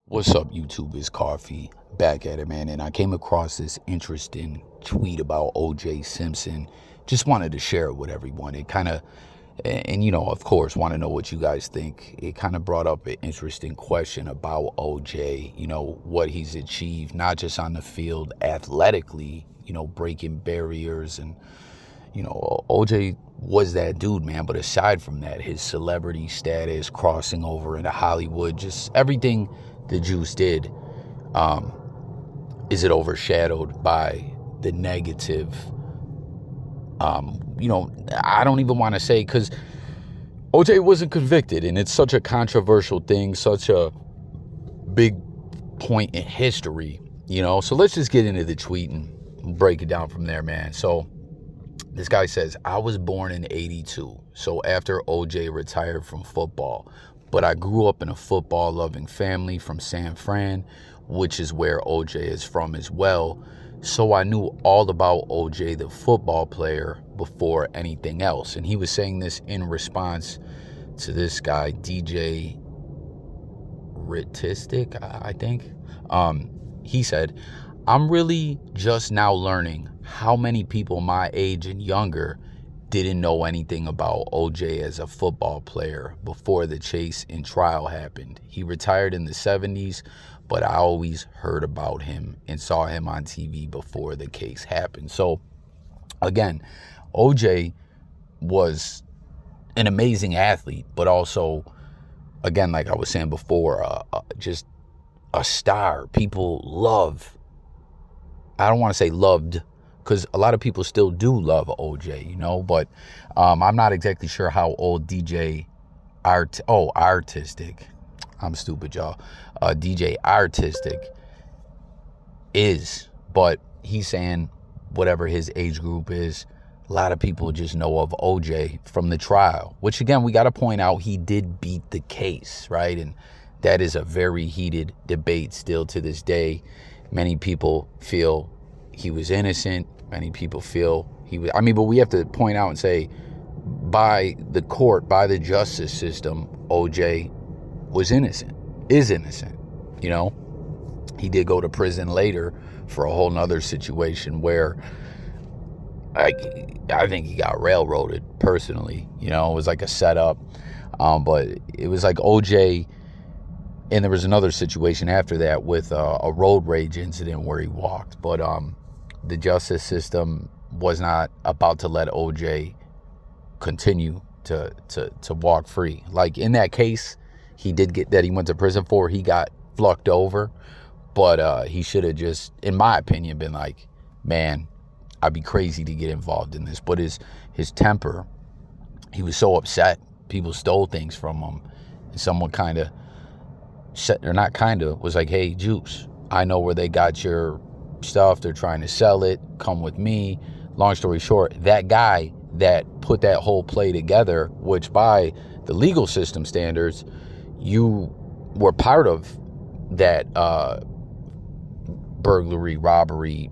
What's up, YouTube? It's Coffee back at it, man. And I came across this interesting tweet about OJ Simpson. Just wanted to share it with everyone. It kind of, and of course, want to know what you guys think. It kind of brought up an interesting question about OJ, what he's achieved, not just on the field athletically, breaking barriers. And, OJ was that dude, man. But aside from that, his celebrity status, crossing over into Hollywood, just everything the Juice did, is it overshadowed by the negative? I don't even want to say, because OJ wasn't convicted, and it's such a controversial thing, such a big point in history, So let's just get into the tweet and break it down from there, man. So this guy says, I was born in 82, so after OJ retired from football. But I grew up in a football-loving family from San Fran, which is where OJ is from as well. So I knew all about OJ, the football player, before anything else. And he was saying this in response to this guy, DJ Ritistic, I think. He said, I'm really just now learning how many people my age and younger didn't know anything about OJ as a football player before the chase and trial happened. He retired in the 70s, but I always heard about him and saw him on TV before the case happened. So, again, OJ was an amazing athlete, but also, again, like I was saying before, just a star. People love, I don't want to say loved, because a lot of people still do love OJ, but I'm not exactly sure how old Artistic, I'm stupid, y'all, DJ Artistic is, but he's saying whatever his age group is, a lot of people just know of OJ from the trial, which, again, we got to point out, he did beat the case, right? And that is a very heated debate still to this day. Many people feel he was innocent. Many people feel he was, but we have to point out and say, by the court, by the justice system, OJ was innocent, is innocent, He did go to prison later for a whole nother situation where I think he got railroaded personally, it was like a setup, but it was like OJ, and there was another situation after that with a road rage incident where he walked, but the justice system was not about to let OJ continue to walk free. Like in that case, he did get that he went to prison for, he got flucked over, but he should have just, in my opinion, been like, man, I'd be crazy to get involved in this. But his temper, he was so upset. People stole things from him, and someone kind of was like, hey, Juice, I know where they got your stuff, they're trying to sell it, come with me. Long story short, that guy that put that whole play together, which by the legal system standards, you were part of that burglary, robbery,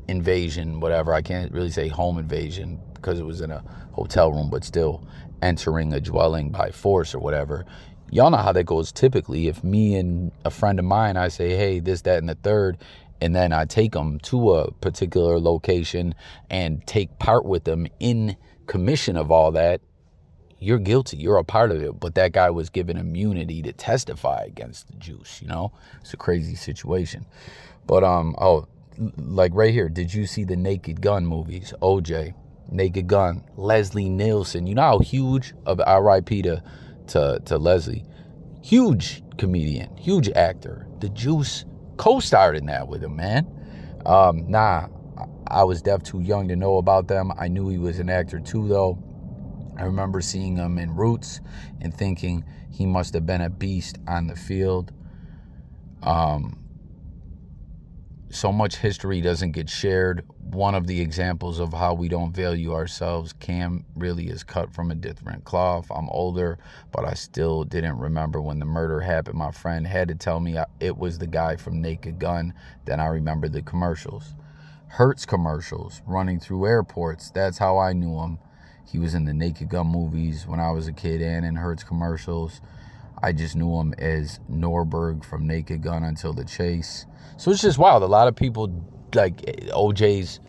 invasion, whatever. I can't really say home invasion because it was in a hotel room, but still entering a dwelling by force or whatever. Y'all know how that goes typically. If me and a friend of mine, I say, hey, this, that, and the third, and then I take them to a particular location and take part with them in commission of all that, you're guilty. You're a part of it. But that guy was given immunity to testify against the Juice, It's a crazy situation. But, like right here, did you see the Naked Gun movies? OJ, Naked Gun, Leslie Nielsen. You know how huge of RIP to Leslie. Huge comedian, huge actor. The Juice co-starred in that with him, man. I was deaf too young to know about them. I knew he was an actor too, though. I remember seeing him in Roots and thinking he must have been a beast on the field. So much history doesn't get shared. One of the examples of how we don't value ourselves, Cam really is cut from a different cloth. I'm older, but I still didn't remember when the murder happened. My friend had to tell me it was the guy from Naked Gun. Then I remembered the commercials. Hertz commercials running through airports. That's how I knew him. He was in the Naked Gun movies when I was a kid and in Hertz commercials. I just knew him as Norberg from Naked Gun Until the Chase. So it's just wild. A lot of people, like OJ's,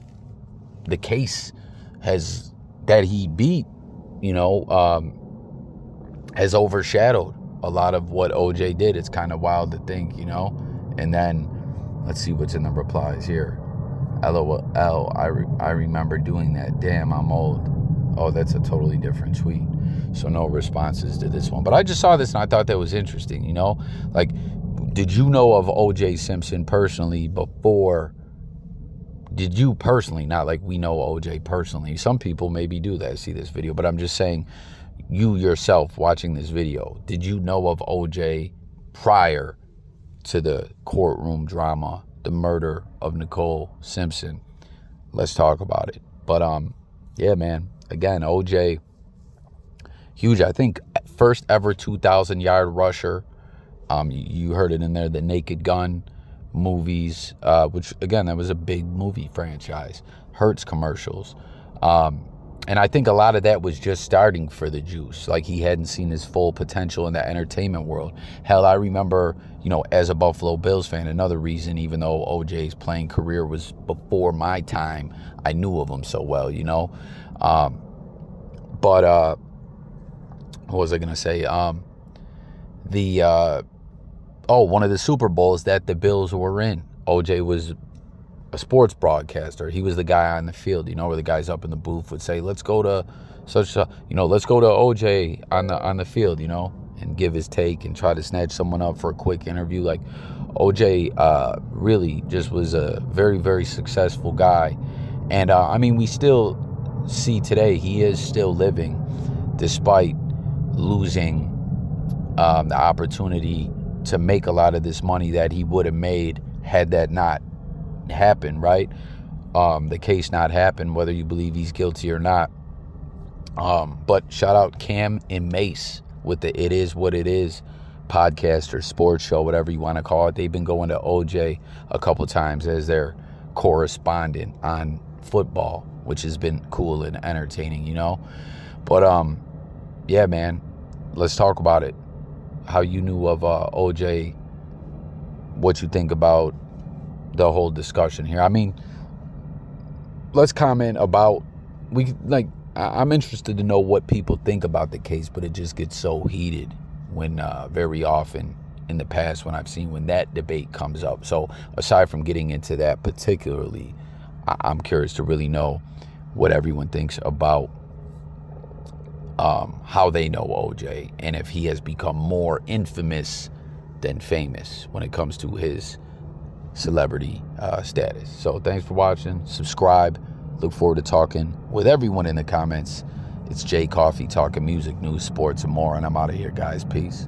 the case has that he beat, you know, has overshadowed a lot of what OJ did. It's kind of wild to think, you know. And then let's see what's in the replies here. LOL, I remember doing that. Damn, I'm old. Oh, that's a totally different tweet. So no responses to this one. But I just saw this and I thought that was interesting, you know? Like, did you know of O.J. Simpson personally before? Did you personally, not like we know O.J. personally. Some people maybe do that, see this video. But I'm just saying, you yourself watching this video, did you know of O.J. prior to the courtroom drama, the murder of Nicole Simpson? Let's talk about it. But, yeah, man. Again, O.J., huge. I think first ever 2,000-yard rusher. You heard it in there, the Naked Gun movies, which, again, that was a big movie franchise. Hertz commercials. And I think a lot of that was just starting for the juice. Like, he hadn't seen his full potential in the entertainment world. Hell, I remember, you know, as a Buffalo Bills fan, another reason, even though OJ's playing career was before my time, I knew of him so well, you know. What was I going to say? One of the Super Bowls that the Bills were in, OJ was a sports broadcaster. He was the guy on the field, you know, where the guys up in the booth would say, let's go to let's go to OJ on the field, you know, and give his take and try to snatch someone up for a quick interview. Like, OJ really just was a very, very successful guy. And, I mean, we still see today he is still living despite losing the opportunity to make a lot of this money that he would have made had that not happened, right? The case not happened, whether you believe he's guilty or not. But shout out Cam and Mace with the It Is What It Is podcast or sports show, whatever you want to call it. They've been going to OJ a couple times as their correspondent on football, which has been cool and entertaining, you know. But yeah, man, let's talk about it. How you knew of OJ, what you think about the whole discussion here. I mean, let's comment about, I'm interested to know what people think about the case, but it just gets so heated when very often in the past when I've seen when that debate comes up. So aside from getting into that particularly, I'm curious to really know what everyone thinks about how they know OJ and if he has become more infamous than famous when it comes to his celebrity status. So thanks for watching. Subscribe. Look forward to talking with everyone in the comments. It's Jay Coffee talking music, news, sports, and more. And I'm out of here, guys. Peace.